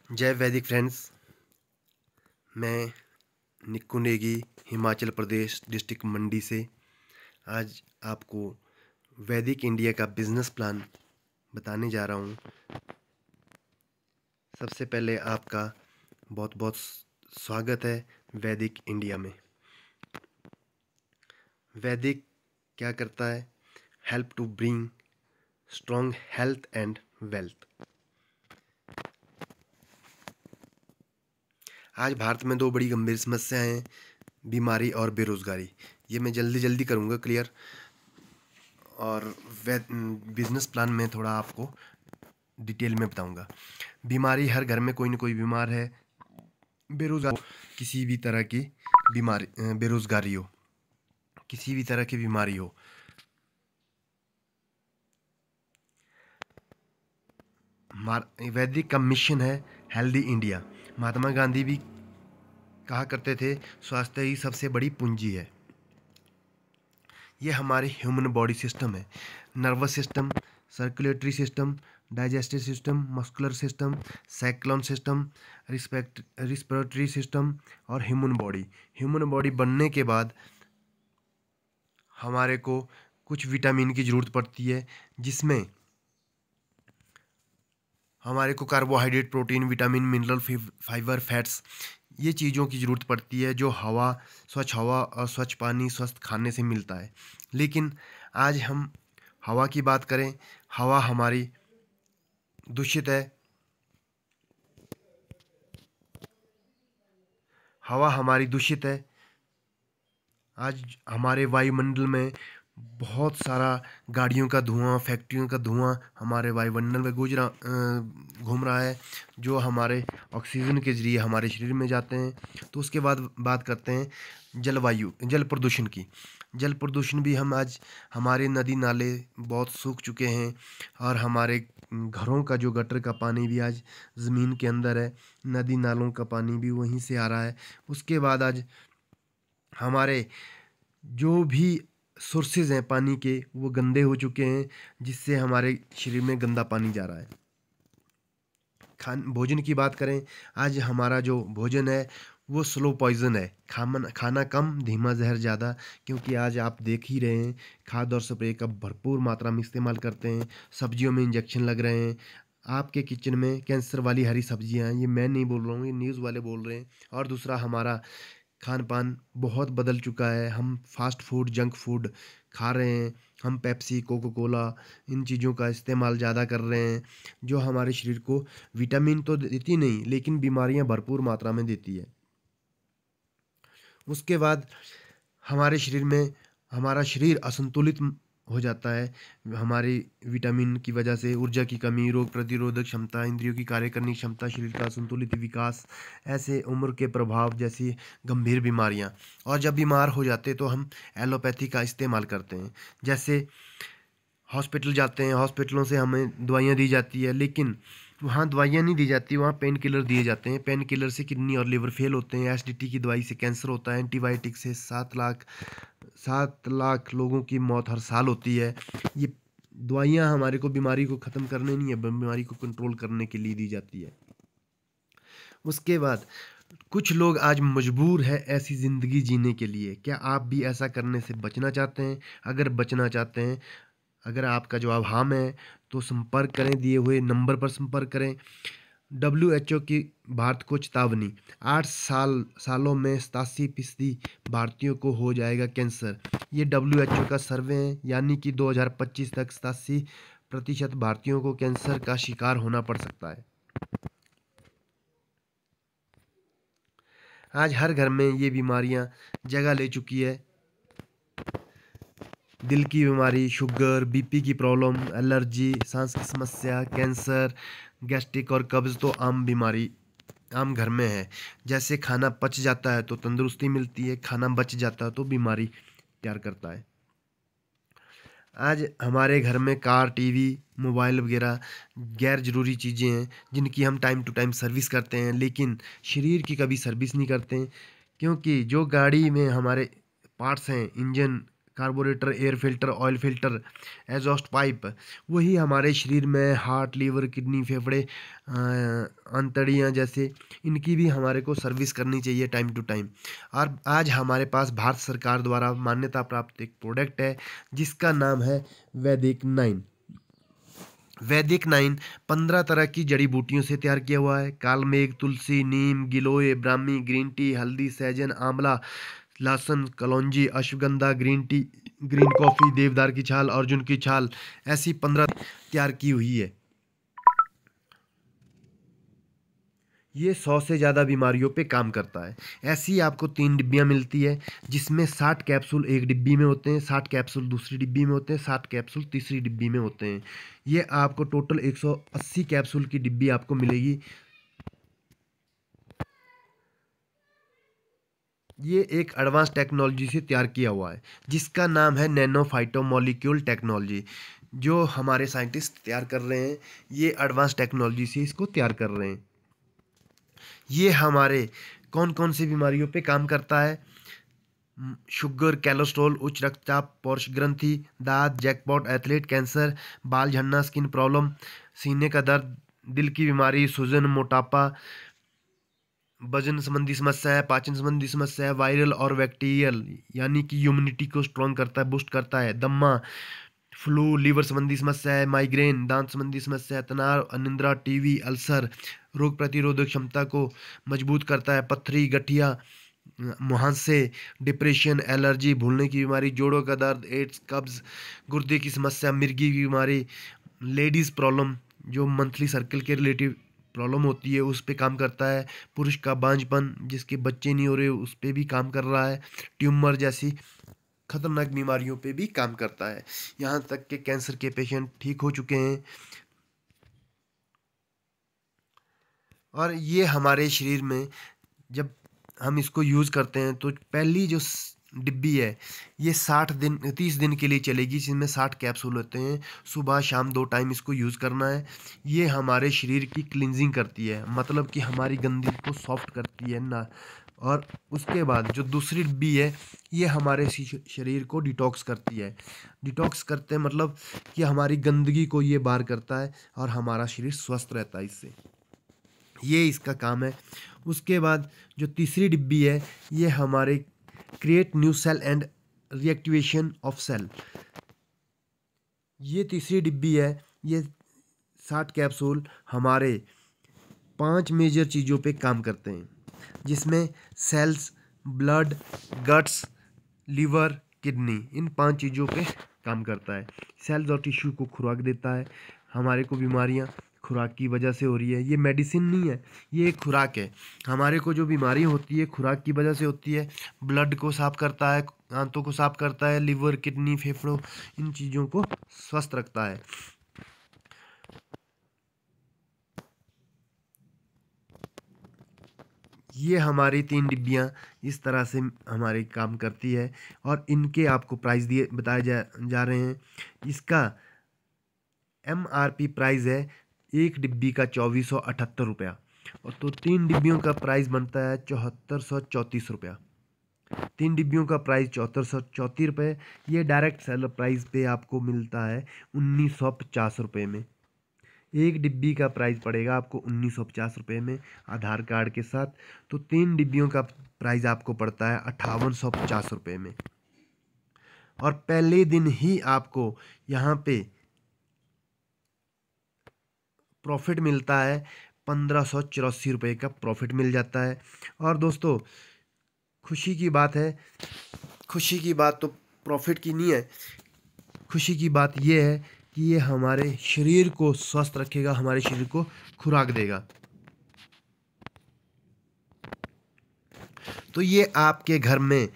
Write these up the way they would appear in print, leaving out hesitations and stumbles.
जय वैदिक फ्रेंड्स। मैं निक्कू नेगी हिमाचल प्रदेश डिस्ट्रिक्ट मंडी से आज आपको वैदिक इंडिया का बिजनेस प्लान बताने जा रहा हूँ। सबसे पहले आपका बहुत बहुत स्वागत है वैदिक इंडिया में। वैदिक क्या करता है? Help to bring strong health and wealth. आज भारत में दो बड़ी गंभीर समस्याएं हैं, बीमारी और बेरोजगारी। ये मैं जल्दी जल्दी करूँगा क्लियर, और बिजनेस प्लान में थोड़ा आपको डिटेल में बताऊंगा। बीमारी, हर घर में कोई ना कोई बीमार है। बेरोजगार, किसी भी तरह की बीमारी, बेरोजगारी हो, किसी भी तरह की बीमारी हो। वैदिक का मिशन है हेल्दी इंडिया। महात्मा गांधी भी कहा करते थे, स्वास्थ्य ही सबसे बड़ी पूंजी है। ये हमारे ह्यूमन बॉडी सिस्टम है। Nervous system, circulatory system, digestive system, muscular system, cyclone system, respiratory system और ह्यूमन बॉडी। ह्यूमन बॉडी बनने के बाद हमारे को कुछ विटामिन की ज़रूरत पड़ती है, जिसमें हमारे को carbohydrate, protein, vitamin, mineral, fibre, fats, ये चीज़ों की ज़रूरत पड़ती है, जो स्वच्छ हवा और स्वच्छ पानी, स्वस्थ खाने से मिलता है। लेकिन आज हम हवा की बात करें, हवा हमारी दूषित है। हवा हमारी दूषित है। आज हमारे वायुमंडल में बहुत सारा गाड़ियों का धुआं, फैक्ट्रियों का धुआं हमारे वायुमंडल में घूम रहा है, जो हमारे ऑक्सीजन के ज़रिए हमारे शरीर में जाते हैं। तो उसके बाद बात करते हैं जल प्रदूषण की। जल प्रदूषण भी हम आज, हमारे नदी नाले बहुत सूख चुके हैं, और हमारे घरों का जो गटर का पानी भी आज ज़मीन के अंदर है। नदी नालों का पानी भी वहीं से आ रहा है। उसके बाद आज हमारे जो भी सोर्सेज हैं पानी के, वो गंदे हो चुके हैं, जिससे हमारे शरीर में गंदा पानी जा रहा है। भोजन की बात करें, आज हमारा जो भोजन है वो स्लो पॉइजन है। खाना कम, धीमा जहर ज़्यादा। क्योंकि आज आप देख ही रहे हैं, खाद और स्प्रे का भरपूर मात्रा में इस्तेमाल करते हैं। सब्जियों में इंजेक्शन लग रहे हैं। आपके किचन में कैंसर वाली हरी सब्जियां, ये मैं नहीं बोल रहा हूँ, ये न्यूज़ वाले बोल रहे हैं। और दूसरा, हमारा खान पान बहुत बदल चुका है। हम फास्ट फूड, जंक फूड खा रहे हैं। हम पेप्सी, कोको कोला, इन चीज़ों का इस्तेमाल ज़्यादा कर रहे हैं, जो हमारे शरीर को विटामिन तो देती नहीं, लेकिन बीमारियां भरपूर मात्रा में देती है। उसके बाद हमारे शरीर में, हमारा शरीर असंतुलित हो जाता है। हमारी विटामिन की वजह से ऊर्जा की कमी, रोग प्रतिरोधक क्षमता, इंद्रियों की कार्य करने की क्षमता, शरीर का असंतुलित विकास, ऐसे उम्र के प्रभाव जैसी गंभीर बीमारियां। और जब बीमार हो जाते तो हम एलोपैथी का इस्तेमाल करते हैं। जैसे हॉस्पिटल जाते हैं, हॉस्पिटलों से हमें दवाइयाँ दी जाती है, लेकिन वहाँ दवाइयाँ नहीं दी जाती, वहाँ पेन किलर दिए जाते हैं। पेन किलर से किडनी और लिवर फेल होते हैं। एसिडिटी की दवाई से कैंसर होता है। एंटीबायोटिक से 7 लाख लोगों की मौत हर साल होती है। ये दवाइयाँ हमारे को बीमारी को ख़त्म करने नहीं है, बीमारी को कंट्रोल करने के लिए दी जाती है। उसके बाद कुछ लोग आज मजबूर है ऐसी ज़िंदगी जीने के लिए। क्या आप भी ऐसा करने से बचना चाहते हैं? अगर बचना चाहते हैं, अगर आपका जवाब हाँ है, तो संपर्क करें, दिए हुए नंबर पर संपर्क करें। WHO की भारत को चेतावनी, 8 सालों में 87% भारतीयों को हो जाएगा कैंसर। ये WHO का सर्वे है, यानी कि 2025 तक 87% भारतीयों को कैंसर का शिकार होना पड़ सकता है। आज हर घर में ये बीमारियां जगह ले चुकी है। दिल की बीमारी, शुगर, BP की प्रॉब्लम, एलर्जी, सांस की समस्या, कैंसर, गैस्ट्रिक और कब्ज़ तो आम घर में है। जैसे खाना पच जाता है तो तंदुरुस्ती मिलती है, खाना बच जाता है तो बीमारी प्यार करता है। आज हमारे घर में कार, टीवी, मोबाइल वगैरह गैर ज़रूरी चीज़ें हैं, जिनकी हम टाइम टू टाइम सर्विस करते हैं, लेकिन शरीर की कभी सर्विस नहीं करते हैं। क्योंकि जो गाड़ी में हमारे पार्ट्स हैं, engine carburettor, air filter, oil filter, exhaust pipe, वही हमारे शरीर में हार्ट, लीवर, किडनी, फेफड़े, अंतड़ियाँ जैसे इनकी भी हमारे को सर्विस करनी चाहिए टाइम टू टाइम। और आज हमारे पास भारत सरकार द्वारा मान्यता प्राप्त एक प्रोडक्ट है जिसका नाम है वैदिक 9। वैदिक 9 15 तरह की जड़ी बूटियों से तैयार किया हुआ है। कालमेघ, तुलसी, नीम, गिलोय, ब्राह्मी, ग्रीन टी, हल्दी, सहजन, आंवला, लहसुन, कलौंजी, अश्वगंधा, ग्रीन टी, ग्रीन कॉफी, देवदार की छाल, अर्जुन की छाल, ऐसी 15 तैयार की हुई है। ये 100 से ज़्यादा बीमारियों पे काम करता है। ऐसी आपको 3 डिब्बियाँ मिलती है जिसमें 60 कैप्सूल एक डिब्बी में होते हैं, 60 कैप्सूल दूसरी डिब्बी में होते हैं, 60 कैप्सूल तीसरी डिब्बी में होते हैं। ये आपको टोटल 180 कैप्सूल की डिब्बी आपको मिलेगी। ये एक एडवांस टेक्नोलॉजी से तैयार किया हुआ है जिसका नाम है नैनो फाइटोमोलिक्यूल टेक्नोलॉजी। जो हमारे साइंटिस्ट तैयार कर रहे हैं, ये एडवांस टेक्नोलॉजी से इसको तैयार कर रहे हैं। ये हमारे कौन कौन सी बीमारियों पे काम करता है? शुगर, कोलेस्ट्रॉल, उच्च रक्तचाप, पौरुष ग्रंथि, दांत, जैकपॉट, एथलीट, कैंसर, बाल झड़ना, स्किन प्रॉब्लम, सीने का दर्द, दिल की बीमारी, सूजन, मोटापा, वजन संबंधी समस्या है, पाचन संबंधी समस्या है, वायरल और बैक्टीरियल यानी कि इम्यूनिटी को स्ट्रॉन्ग करता है, बूस्ट करता है, दम्मा, फ्लू, लीवर संबंधी समस्या है, माइग्रेन, दांत संबंधी समस्या है, तनाव, अनिद्रा, टीवी, अल्सर, रोग प्रतिरोधक क्षमता को मजबूत करता है, पथरी, गठिया, मुहांसे, डिप्रेशन, एलर्जी, भूलने की बीमारी, जोड़ों का दर्द, एड्स, कब्ज, गुर्दे की समस्या, मिर्गी की बीमारी, लेडीज़ प्रॉब्लम, जो मंथली सर्कल के रिलेटिव प्रॉब्लम होती है उस पे काम करता है, पुरुष का बांझपन, जिसके बच्चे नहीं हो रहे उस पे भी काम कर रहा है, ट्यूमर जैसी खतरनाक बीमारियों पे भी काम करता है। यहाँ तक कि कैंसर के पेशेंट ठीक हो चुके हैं। और ये हमारे शरीर में जब हम इसको यूज़ करते हैं तो पहली जो डिब्बी है ये 30 दिन के लिए चलेगी, जिसमें 60 कैप्सूल होते हैं। सुबह शाम 2 टाइम इसको यूज़ करना है। ये हमारे शरीर की क्लींजिंग करती है, मतलब कि हमारी गंदगी को सॉफ्ट करती है ना। और उसके बाद जो दूसरी डिब्बी है ये हमारे शरीर को डिटॉक्स करती है। डिटॉक्स करते हैं मतलब कि हमारी गंदगी को ये बाहर करता है और हमारा शरीर स्वस्थ रहता है इससे। ये इसका काम है। उसके बाद जो तीसरी डिब्बी है ये हमारे create new cell and reactivation of cell. ये तीसरी डिब्बी है। ये 60 कैप्सूल हमारे 5 मेजर चीज़ों पे काम करते हैं, जिसमें cells, blood, guts, liver, kidney, इन 5 चीज़ों पे काम करता है। सेल्स और टिश्यू को खुराक देता है। हमारे को बीमारियां खुराक की वजह से हो रही है। ये मेडिसिन नहीं है, ये एक खुराक है। हमारे को जो बीमारी होती है खुराक की वजह से होती है। ब्लड को साफ करता है, आंतों को साफ करता है, लिवर, किडनी, फेफड़ों, इन चीज़ों को स्वस्थ रखता है। ये हमारी 3 डिब्बियाँ इस तरह से हमारे काम करती है और इनके आपको प्राइस दिए बताए जा रहे हैं। इसका MRP प्राइस है एक डिब्बी का 2478 रुपया, और तो 3 डिब्बियों का प्राइस बनता है 7434 रुपया। 3 डिब्बियों का प्राइस 7434 रुपये। ये डायरेक्ट सेलर प्राइस पे आपको मिलता है 1950 रुपये में। एक डिब्बी का प्राइस पड़ेगा आपको 1950 रुपये में आधार कार्ड के साथ। तो 3 डिब्बियों का प्राइस आपको पड़ता है 5850 रुपये में। और पहले दिन ही आपको यहाँ पे प्रॉफिट मिलता है 1584 रुपये का प्रॉफिट मिल जाता है। और दोस्तों खुशी की बात है, खुशी की बात तो प्रॉफिट की नहीं है, खुशी की बात ये है कि ये हमारे शरीर को स्वस्थ रखेगा, हमारे शरीर को खुराक देगा। तो ये आपके घर में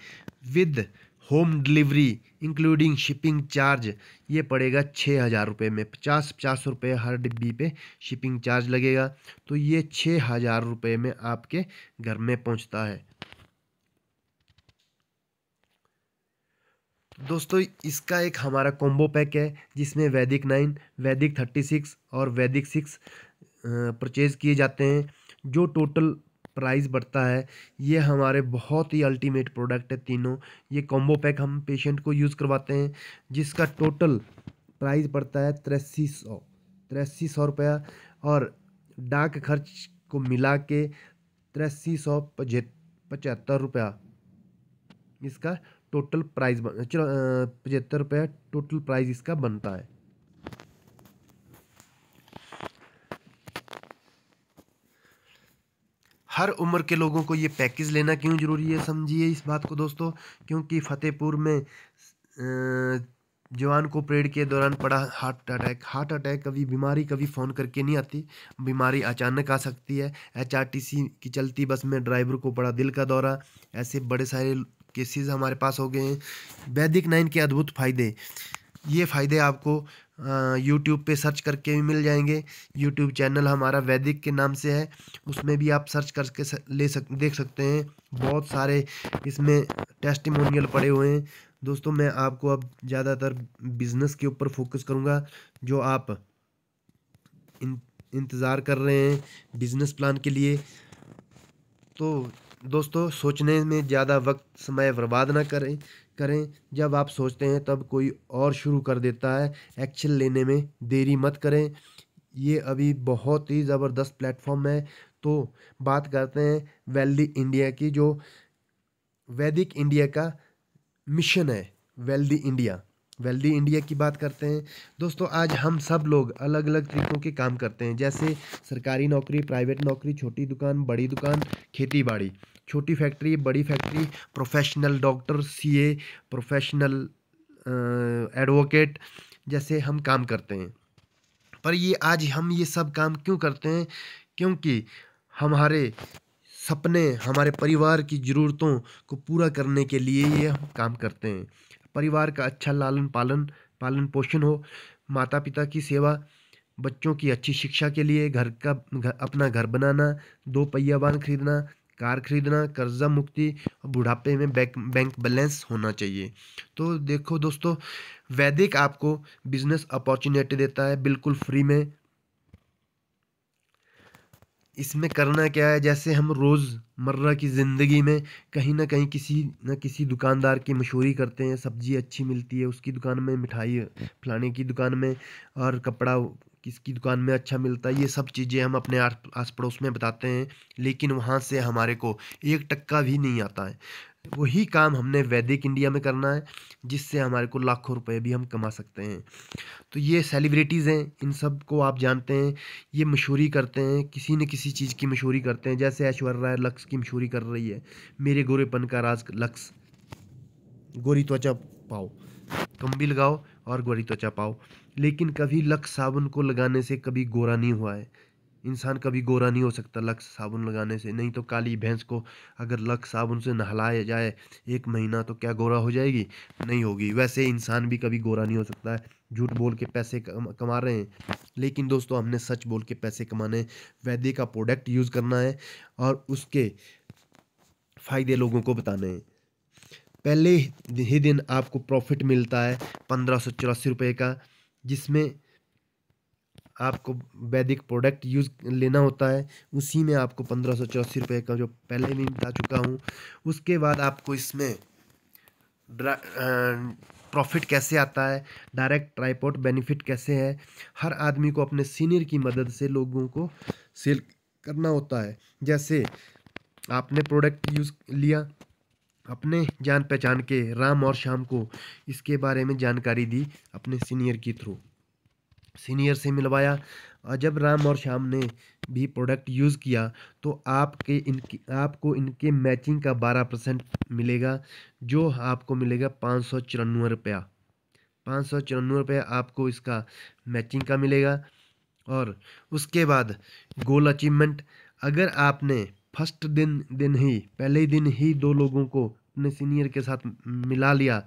with home delivery including shipping charge ये पड़ेगा 6000 रुपये में। 50 रुपये हर डिब्बी पे शिपिंग चार्ज लगेगा। तो ये 6000 रुपये में आपके घर में पहुंचता है। दोस्तों इसका एक हमारा कॉम्बो पैक है जिसमें वैदिक 9, वैदिक 36 और वैदिक 6 परचेज़ किए जाते हैं, जो टोटल प्राइस बढ़ता है। ये हमारे बहुत ही अल्टीमेट प्रोडक्ट है तीनों। ये कॉम्बो पैक हम पेशेंट को यूज़ करवाते हैं, जिसका टोटल प्राइस पड़ता है 8300 और डाक खर्च को मिला के 8375 इसका टोटल प्राइस 75 टोटल प्राइस इसका बनता है। हर उम्र के लोगों को ये पैकेज लेना क्यों ज़रूरी है, समझिए इस बात को दोस्तों। क्योंकि फतेहपुर में जवान को परेड के दौरान पड़ा हार्ट अटैक कभी बीमारी कभी फ़ोन करके नहीं आती, बीमारी अचानक आ सकती है। एचआरटीसी की चलती बस में ड्राइवर को पड़ा दिल का दौरा, ऐसे बड़े सारे केसेस हमारे पास हो गए हैं। वैदिक 9 के अद्भुत फ़ायदे, ये फ़ायदे आपको यूट्यूब पे सर्च करके भी मिल जाएंगे। यूट्यूब चैनल हमारा वैदिक के नाम से है, उसमें भी आप सर्च करके देख सकते हैं। बहुत सारे इसमें टेस्टिमोनियल पड़े हुए हैं। दोस्तों मैं आपको अब ज़्यादातर बिजनेस के ऊपर फोकस करूँगा, जो आप इंतज़ार कर रहे हैं बिजनेस प्लान के लिए। तो दोस्तों सोचने में ज़्यादा वक्त समय बर्बाद ना करें। जब आप सोचते हैं तब कोई और शुरू कर देता है। एक्शन लेने में देरी मत करें। ये अभी बहुत ही ज़बरदस्त प्लेटफॉर्म है। तो बात करते हैं वेल्दी इंडिया की, जो वैदिक इंडिया का मिशन है। वेल्दी इंडिया की बात करते हैं दोस्तों। आज हम सब लोग अलग अलग तरीक़ों के काम करते हैं, जैसे सरकारी नौकरी, प्राइवेट नौकरी, छोटी दुकान, बड़ी दुकान, खेती बाड़ी, छोटी फैक्ट्री, बड़ी factory, professional doctor, CA, professional advocate, जैसे हम काम करते हैं। पर ये आज हम ये सब काम क्यों करते हैं? क्योंकि हमारे सपने, हमारे परिवार की ज़रूरतों को पूरा करने के लिए ये हम काम करते हैं। परिवार का अच्छा पालन पोषण हो, माता पिता की सेवा, बच्चों की अच्छी शिक्षा के लिए अपना घर बनाना, 2 पहिया वाहन खरीदना, कार खरीदना, कर्जा मुक्ति, और बुढ़ापे में बैंक बैलेंस होना चाहिए। तो देखो दोस्तों, वैदिक आपको बिजनेस अपॉर्चुनिटी देता है बिल्कुल फ्री में। इसमें करना क्या है, जैसे हम रोज़मर्रा की ज़िंदगी में कहीं ना कहीं किसी न किसी दुकानदार की मशहूरी करते हैं। सब्ज़ी अच्छी मिलती है उसकी दुकान में, मिठाई फलाने की दुकान में, और कपड़ा किसकी दुकान में अच्छा मिलता है। ये सब चीज़ें हम अपने आस पड़ोस में बताते हैं, लेकिन वहाँ से हमारे को 1 टक्का भी नहीं आता है। वही काम हमने वैदिक इंडिया में करना है, जिससे हमारे को लाखों रुपए भी हम कमा सकते हैं। तो ये सेलिब्रिटीज़ हैं, इन सब को आप जानते हैं। ये मशहूरी करते हैं, किसी न किसी चीज़ की मशहूरी करते हैं। जैसे ऐश्वर्या राय लक्स की मशहूरी कर रही है, मेरे गोरेपन का राज लक्स, गोरी त्वचा पाओ, तुम भी लगाओ और गोरी त्वचा पाओ। लेकिन कभी लक्स साबुन को लगाने से कभी गोरा नहीं हुआ है। इंसान कभी गोरा नहीं हो सकता लक्स साबुन लगाने से। नहीं तो काली भैंस को अगर लक्स साबुन से नहलाया जाए 1 महीना, तो क्या गोरा हो जाएगी? नहीं होगी। वैसे इंसान भी कभी गोरा नहीं हो सकता है। झूठ बोल के पैसे कमा रहे हैं, लेकिन दोस्तों हमने सच बोल के पैसे कमाने हैं। वैदिक का प्रोडक्ट यूज़ करना है और उसके फ़ायदे लोगों को बताने हैं। पहले ही दिन आपको प्रॉफिट मिलता है 1584 का, जिसमें आपको वैदिक प्रोडक्ट यूज़ लेना होता है। उसी में आपको 1584 का, जो पहले भी बता चुका हूँ। उसके बाद आपको इसमें प्रॉफिट कैसे आता है, डायरेक्ट ट्राइपॉड बेनिफिट कैसे है। हर आदमी को अपने सीनियर की मदद से लोगों को सेल करना होता है। जैसे आपने प्रोडक्ट यूज़ लिया, अपने जान पहचान के राम और श्याम को इसके बारे में जानकारी दी अपने सीनियर के थ्रू, सीनियर से मिलवाया। और जब राम और श्याम ने भी प्रोडक्ट यूज़ किया, तो आपको इनके मैचिंग का 12% मिलेगा, जो आपको मिलेगा 594 रुपया। 594 आपको इसका मैचिंग का मिलेगा। और उसके बाद गोल अचीवमेंट, अगर आपने फर्स्ट पहले ही दिन ही 2 लोगों को अपने सीनियर के साथ मिला लिया,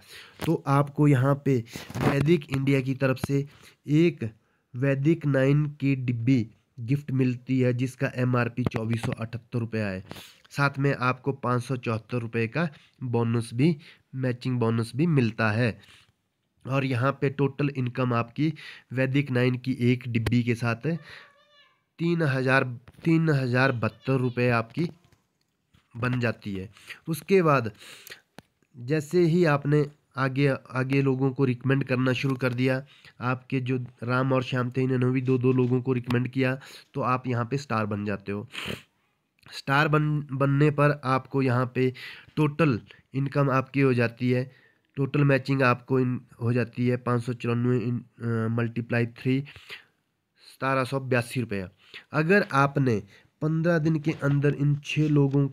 तो आपको यहाँ पे वैदिक इंडिया की तरफ से एक वैदिक 9 की डिब्बी गिफ्ट मिलती है, जिसका MRP 2478 है। साथ में आपको 574 का बोनस भी, मैचिंग बोनस भी मिलता है। और यहाँ पे टोटल इनकम आपकी वैदिक 9 की एक डिब्बी के साथ 3072 रुपये आपकी बन जाती है। उसके बाद जैसे ही आपने आगे आगे लोगों को रिकमेंड करना शुरू कर दिया, आपके जो राम और श्याम थे इन्होंने भी दो दो लोगों को रिकमेंड किया, तो आप यहाँ पे स्टार बन जाते हो। स्टार बनने पर आपको यहाँ पे टोटल इनकम आपकी हो जाती है, टोटल मैचिंग आपको हो जाती है 594 मल्टीप्लाई 3, 1782 रुपया। अगर आपने 15 दिन के अंदर इन 6 लोगों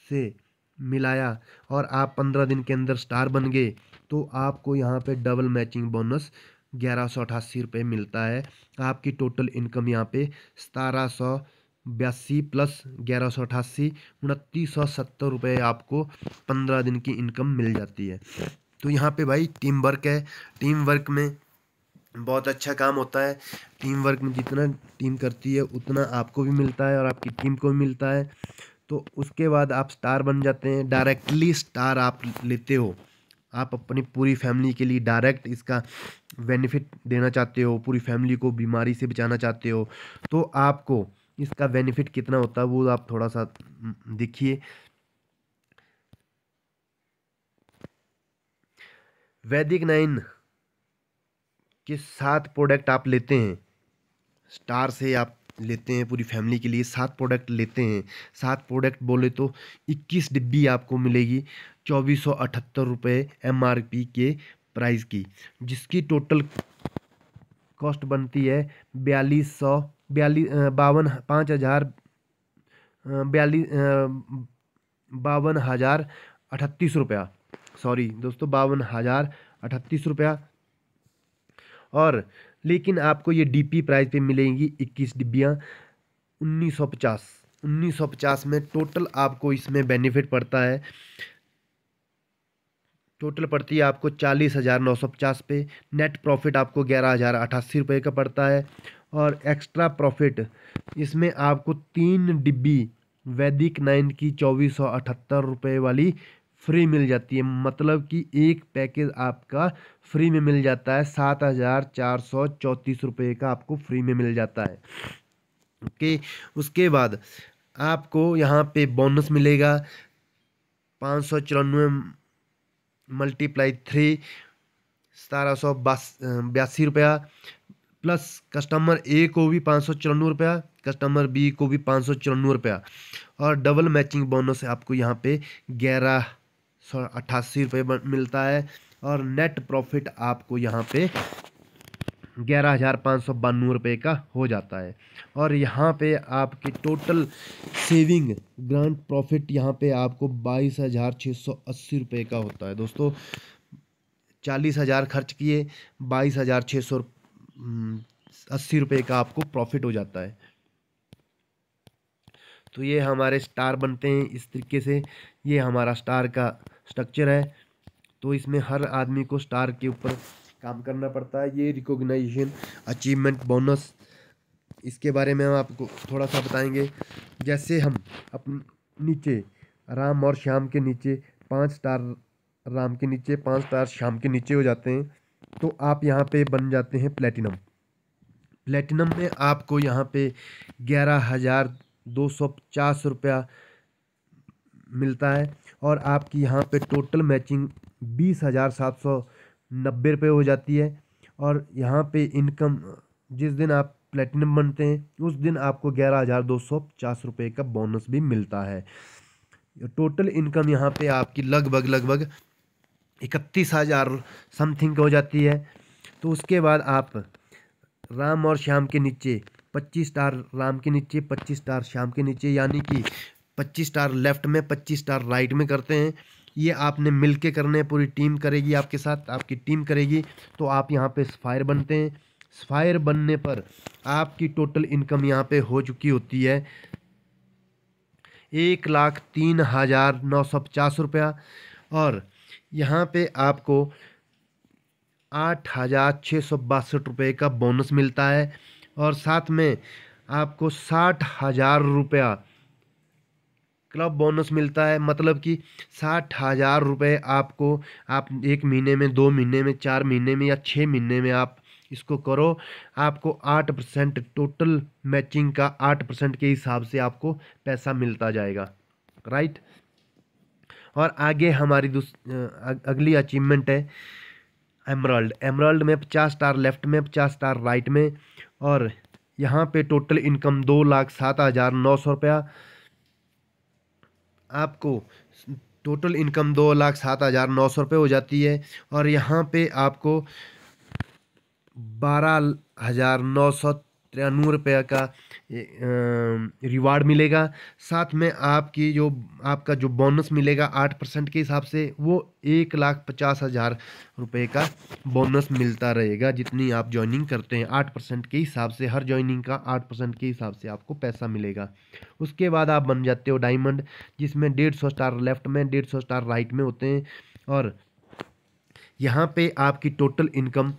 से मिलाया और आप 15 दिन के अंदर स्टार बन गए, तो आपको यहाँ पे डबल मैचिंग बोनस 1188 रुपये मिलता है। आपकी टोटल इनकम यहाँ पे 1782 प्लस 1188, 2970 रुपये आपको 15 दिन की इनकम मिल जाती है। तो यहाँ पे भाई टीम वर्क है, टीम वर्क में बहुत अच्छा काम होता है। टीम वर्क में जितना टीम करती है उतना आपको भी मिलता है और आपकी टीम को भी मिलता है। तो उसके बाद आप स्टार बन जाते हैं, डायरेक्टली स्टार आप लेते हो। आप अपनी पूरी फैमिली के लिए डायरेक्ट इसका बेनिफिट देना चाहते हो, पूरी फैमिली को बीमारी से बचाना चाहते हो, तो आपको इसका बेनिफिट कितना होता है वो आप थोड़ा सा देखिए। वैदिक 9 के 7 प्रोडक्ट आप लेते हैं, स्टार से आप लेते हैं पूरी फैमिली के लिए 7 प्रोडक्ट लेते हैं। 7 प्रोडक्ट बोले तो 21 डिब्बी आपको मिलेगी 2478 रुपये MRP के प्राइस की, जिसकी टोटल कॉस्ट बनती है 52,38 रुपया। सॉरी दोस्तों, 52,038 रुपया। और लेकिन आपको ये DP प्राइस पे मिलेंगी 21 डिब्बियाँ 1950 में। टोटल आपको इसमें बेनिफिट पड़ता है, टोटल पड़ती है आपको 40,950 पे। नेट प्रॉफिट आपको 11,088 रुपये का पड़ता है। और एक्स्ट्रा प्रॉफिट इसमें आपको 3 डिब्बी वैदिक 9 की 2478 रुपये वाली फ्री मिल जाती है, मतलब कि एक पैकेज आपका फ्री में मिल जाता है, 7,434 रुपये का आपको फ्री में मिल जाता है। ओके, उसके बाद आपको यहाँ पे बोनस मिलेगा 594 मल्टीप्लाई 3, 1782 रुपया, प्लस कस्टमर ए को भी 594 रुपया, कस्टमर बी को भी 594 रुपया। और डबल मैचिंग बोनस आपको यहाँ पे 1188 रुपये मिलता है। और नेट प्रॉफिट आपको यहाँ पे 11,592 रुपये का हो जाता है। और यहाँ पे आपकी टोटल सेविंग ग्रांट प्रॉफिट यहाँ पे आपको 22,680 रुपये का होता है दोस्तों। 40,000 खर्च किए, 22,680 रुपये का आपको प्रॉफिट हो जाता है। तो ये हमारे स्टार बनते हैं इस तरीके से, ये हमारा स्टार का स्ट्रक्चर है। तो इसमें हर आदमी को स्टार के ऊपर काम करना पड़ता है। ये रिकॉग्निशन, अचीवमेंट, बोनस, इसके बारे में हम आपको थोड़ा सा बताएंगे। जैसे हम अपने नीचे राम और श्याम के नीचे 5 स्टार राम के नीचे, 5 स्टार श्याम के नीचे हो जाते हैं, तो आप यहाँ पे बन जाते हैं प्लेटिनम। प्लेटिनम में आपको यहाँ पे 11,250 रुपया मिलता है। और आपकी यहाँ पे टोटल मैचिंग 20,790 रुपये हो जाती है। और यहाँ पे इनकम जिस दिन आप प्लेटिनम बनते हैं उस दिन आपको 11,250 रुपये का बोनस भी मिलता है। टोटल इनकम यहाँ पे आपकी लगभग 31,000 समथिंग हो जाती है। तो उसके बाद आप राम और श्याम के नीचे 25 स्टार राम के नीचे, 25 स्टार श्याम के नीचे, यानी कि 25 स्टार लेफ्ट में, 25 स्टार राइट में करते हैं। ये आपने मिल के करने हैं, पूरी टीम करेगी आपके साथ, आपकी टीम करेगी। तो आप यहाँ पे स्फायर बनते हैं। स्फायर बनने पर आपकी टोटल इनकम यहाँ पे हो चुकी होती है 1,03,950 रुपया। और यहाँ पे आपको 8,662 का बोनस मिलता है। और साथ में आपको 60,000 क्लब बोनस मिलता है, मतलब कि 60,000 आपको, आप 1 महीने में, 2 महीने में, 4 महीने में या 6 महीने में आप इसको करो, आपको 8% टोटल मैचिंग का 8% के हिसाब से आपको पैसा मिलता जाएगा। राइट। और आगे हमारी अगली अचीवमेंट है एमराल्ड। एमराल्ड में 50 स्टार लेफ्ट में, 50 स्टार राइट में। और यहाँ पे टोटल इनकम 2,07,900 रुपया आपको, टोटल इनकम 2,07,900 रुपये हो जाती है। और यहाँ पे आपको 12,993 रुपये का रिवार्ड मिलेगा। साथ में आपका जो बोनस मिलेगा 8% के हिसाब से, वो 1,50,000 रुपये का बोनस मिलता रहेगा जितनी आप ज्वाइनिंग करते हैं। 8% के हिसाब से, हर ज्वाइनिंग का 8% के हिसाब से आपको पैसा मिलेगा। उसके बाद आप बन जाते हो डायमंड, जिसमें 150 स्टार लेफ्ट में, 150 स्टार राइट में होते हैं। और यहाँ पे आपकी टोटल इनकम,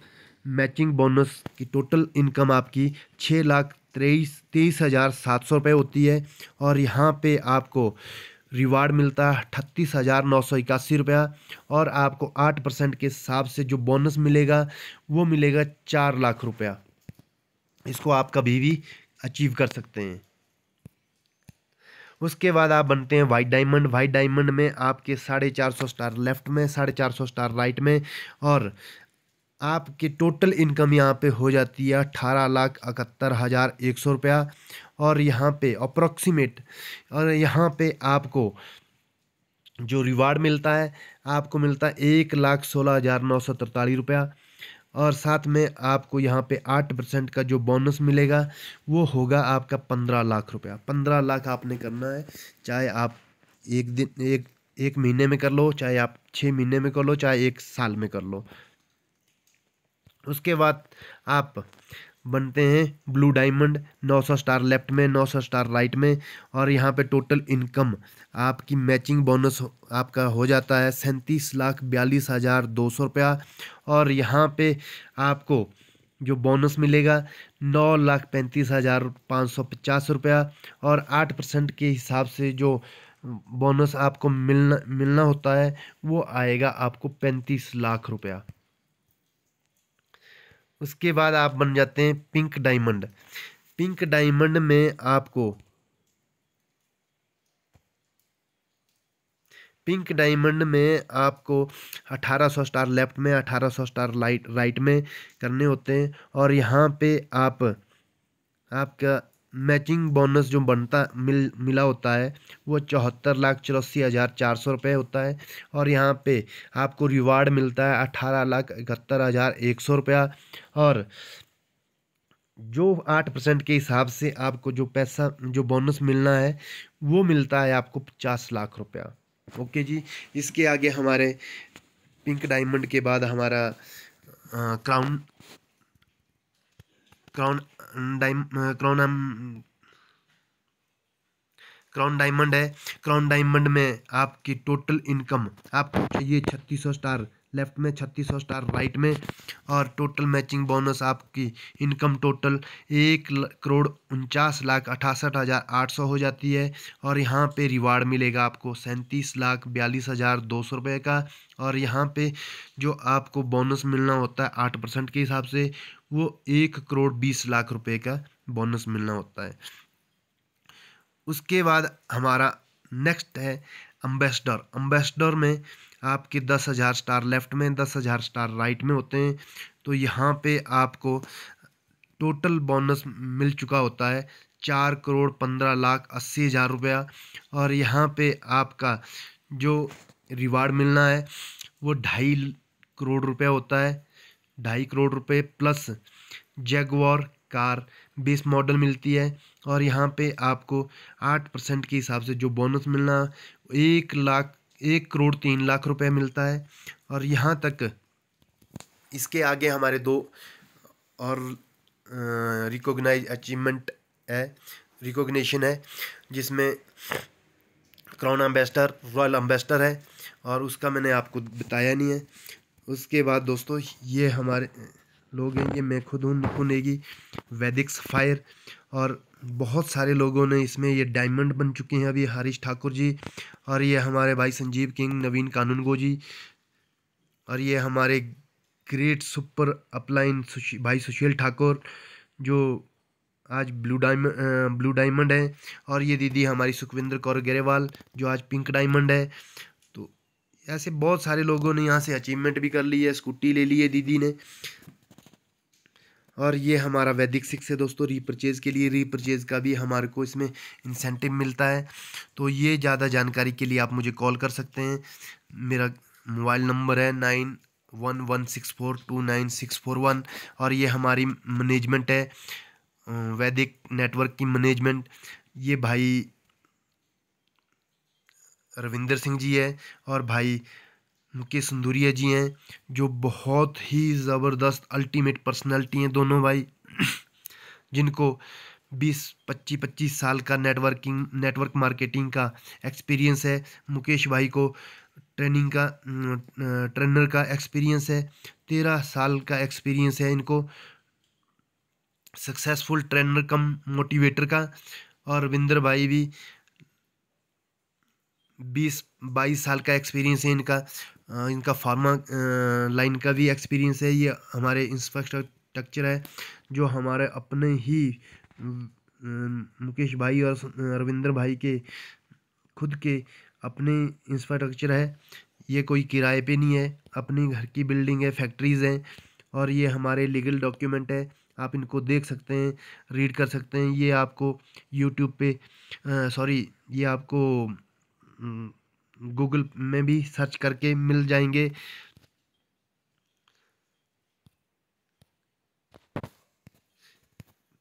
मैचिंग बोनस की टोटल इनकम आपकी 6,23,700 रुपये होती है। और यहाँ पे आपको रिवार्ड मिलता है 38,981 रुपया। और आपको 8% के हिसाब से जो बोनस मिलेगा वो मिलेगा 4,00,000 रुपया। इसको आप कभी भी अचीव कर सकते हैं। उसके बाद आप बनते हैं वाइट डायमंड। वाइट डायमंड में आपके 450 स्टार लेफ्ट में, 450 स्टार राइट में। और आपकी टोटल इनकम यहाँ पे हो जाती है 18,71,100 रुपया। और यहाँ पे अप्रोक्सीमेट, और यहाँ पे आपको जो रिवार्ड मिलता है, आपको मिलता है 1,16,943 रुपया। और साथ में आपको यहाँ पे 8% का जो बोनस मिलेगा वो होगा आपका 15,00,000 रुपया। 15,00,000 आपने करना है, चाहे आप एक महीने में कर लो, चाहे आप 6 महीने में कर लो, चाहे 1 साल में कर लो। उसके बाद आप बनते हैं ब्लू डायमंड। 900 स्टार लेफ्ट में, 900 स्टार राइट में। और यहाँ पे टोटल इनकम आपकी मैचिंग बोनस आपका हो जाता है 37,42,200 रुपया। और यहाँ पे आपको जो बोनस मिलेगा 9,35,550 रुपया। और 8% के हिसाब से जो बोनस आपको मिलना होता है वो आएगा आपको 35,00,000 रुपया। उसके बाद आप बन जाते हैं पिंक डायमंड। पिंक डायमंड में आपको, पिंक डायमंड में आपको 1800 स्टार लेफ्ट में, 1800 स्टार राइट में करने होते हैं। और यहाँ पे आपका मैचिंग बोनस जो मिला होता है वो 74,84,400 रुपये होता है। और यहाँ पे आपको रिवार्ड मिलता है 18,71,100 रुपया। और जो 8% के हिसाब से आपको जो पैसा, जो बोनस मिलना है वो मिलता है आपको 50,00,000 रुपया। ओके जी। इसके आगे हमारे पिंक डायमंड के बाद हमारा क्राउन क्राउन क्राउन डायमंड है। क्राउन डायमंड में आपकी टोटल इनकम आपको चाहिए 3600 स्टार लेफ्ट में, 3600 स्टार राइट में। और टोटल मैचिंग बोनस आपकी इनकम टोटल 1,49,68,800 हो जाती है। और यहाँ पे रिवार्ड मिलेगा आपको 37,42,200 रुपये का। और यहाँ पे जो आपको बोनस मिलना होता है 8% के हिसाब से, वो 1,20,00,000 रुपये का बोनस मिलना होता है। उसके बाद हमारा नेक्स्ट है अम्बेसडर। अम्बेसडर में आपके 10,000 स्टार लेफ्ट में, 10,000 स्टार राइट में होते हैं। तो यहाँ पे आपको टोटल बोनस मिल चुका होता है 4,15,80,000 रुपया। और यहाँ पे आपका जो रिवार्ड मिलना है वो 2.5 करोड़ रुपया होता है। 2.5 करोड़ रुपये plus Jaguar car base model मिलती है। और यहाँ पे आपको 8% के हिसाब से जो बोनस मिलना 1,03,00,000 रुपये मिलता है। और यहाँ तक, इसके आगे हमारे दो और रिकॉग्नाइज अचीवमेंट है, रिकॉग्निशन है, जिसमें क्राउन एम्बेसडर, रॉयल एम्बेसडर है। और उसका मैंने आपको बताया नहीं है। उसके बाद दोस्तों ये हमारे लोग हैं, ये मैं खुद हूँ, निपुण नेगी, वैदिक सफायर। और बहुत सारे लोगों ने इसमें ये डायमंड बन चुके हैं अभी, हरीश ठाकुर जी। और ये हमारे भाई संजीव किंग, नवीन कानूनगो जी। और ये हमारे ग्रेट सुपर अपलाइन भाई सुशील ठाकुर, जो आज ब्लू डायमंड है। और ये दीदी हमारी सुखविंदर कौर ग्रेवाल जो आज पिंक डायमंड है। तो ऐसे बहुत सारे लोगों ने यहाँ से अचीवमेंट भी कर ली है, स्कूटी ले ली है दीदी ने। और ये हमारा वैदिक 6 है दोस्तों, रीपरचेज़ के लिए। रीपरचेज़ का भी हमारे को इसमें इंसेंटिव मिलता है। तो ये ज़्यादा जानकारी के लिए आप मुझे कॉल कर सकते हैं। मेरा मोबाइल नंबर है 9116429641। और ये हमारी मैनेजमेंट है, वैदिक नेटवर्क की मैनेजमेंट। ये भाई रविंदर सिंह जी है और भाई मुकेश सिंधुरिया जी हैं, जो बहुत ही ज़बरदस्त अल्टीमेट पर्सनालिटी हैं दोनों भाई। जिनको 20-25 साल का नेटवर्क मार्केटिंग का एक्सपीरियंस है। मुकेश भाई को ट्रेनर का एक्सपीरियंस है, 13 साल का एक्सपीरियंस है इनको, सक्सेसफुल ट्रेनर कम मोटिवेटर का। और रविंदर भाई भी 20-22 साल का एक्सपीरियंस है इनका। इनका फार्मा लाइन का भी एक्सपीरियंस है। ये हमारे इंफ्रास्ट्रक्चर है जो हमारे अपने ही मुकेश भाई और रविंदर भाई के खुद के अपने इंफ्रास्ट्रक्चर है। ये कोई किराए पे नहीं है, अपनी घर की बिल्डिंग है, फैक्ट्रीज़ हैं। और ये हमारे लीगल डॉक्यूमेंट है, आप इनको देख सकते हैं, रीड कर सकते हैं। ये आपको यूट्यूब पे सॉरी ये आपको गूगल में भी सर्च करके मिल जाएंगे।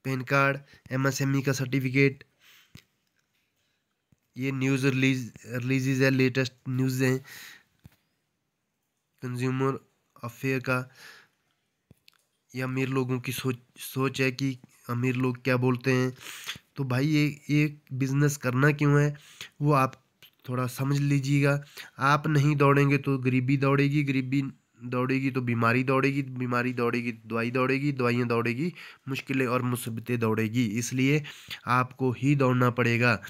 पैन कार्ड, एमएसएमई का सर्टिफिकेट, ये न्यूज़ रिलीजेज है, लेटेस्ट न्यूज़ हैं, कंज्यूमर अफेयर का। ये अमीर लोगों की सोच है कि अमीर लोग क्या बोलते हैं। तो भाई ये बिज़नेस करना क्यों है वो आप थोड़ा समझ लीजिएगा। आप नहीं दौड़ेंगे तो गरीबी दौड़ेगी, गरीबी दौड़ेगी तो बीमारी दौड़ेगी, बीमारी दौड़ेगी तो दवाई दौड़ेगी, दवाइयाँ दौड़ेगी, मुश्किलें और मुसीबतें दौड़ेगी। इसलिए आपको ही दौड़ना पड़ेगा।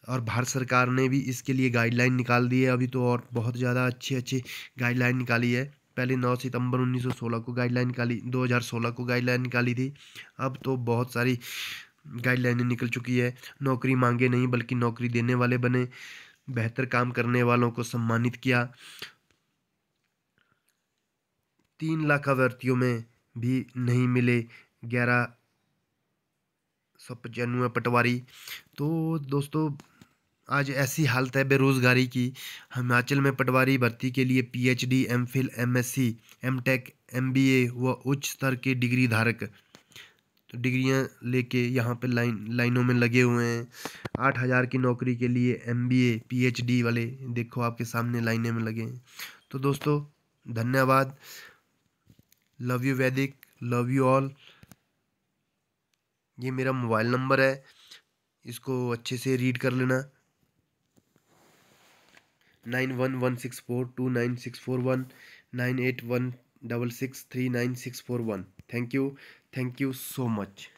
और भारत सरकार ने भी इसके लिए गाइडलाइन निकाल दी है अभी तो, और बहुत ज़्यादा अच्छी अच्छी गाइडलाइन निकाली है। पहले 9 सितंबर 1916 को गाइडलाइन निकाली, 2016 को गाइडलाइन निकाली थी। अब तो बहुत सारी गाइडलाइनें निकल चुकी है। नौकरी मांगे नहीं बल्कि नौकरी देने वाले बने, बेहतर काम करने वालों को सम्मानित किया। 3 लाख अभ्यर्थियों में भी नहीं मिले 1195 पटवारी। तो दोस्तों आज ऐसी हालत है बेरोज़गारी की, हिमाचल में पटवारी भर्ती के लिए PhD, MPhil, MSc, MTech, MBA व उच्च स्तर के डिग्री धारक तो डिग्रियां लेके यहाँ पे लाइनों में लगे हुए हैं। 8,000 की नौकरी के लिए एमबीए पीएचडी वाले देखो आपके सामने लाइनें में लगे हैं। तो दोस्तों धन्यवाद। लव यू वैदिक, लव यू ऑल। ये मेरा मोबाइल नंबर है, इसको अच्छे से रीड कर लेना। 9116429641, 9816639641। Thank you so much.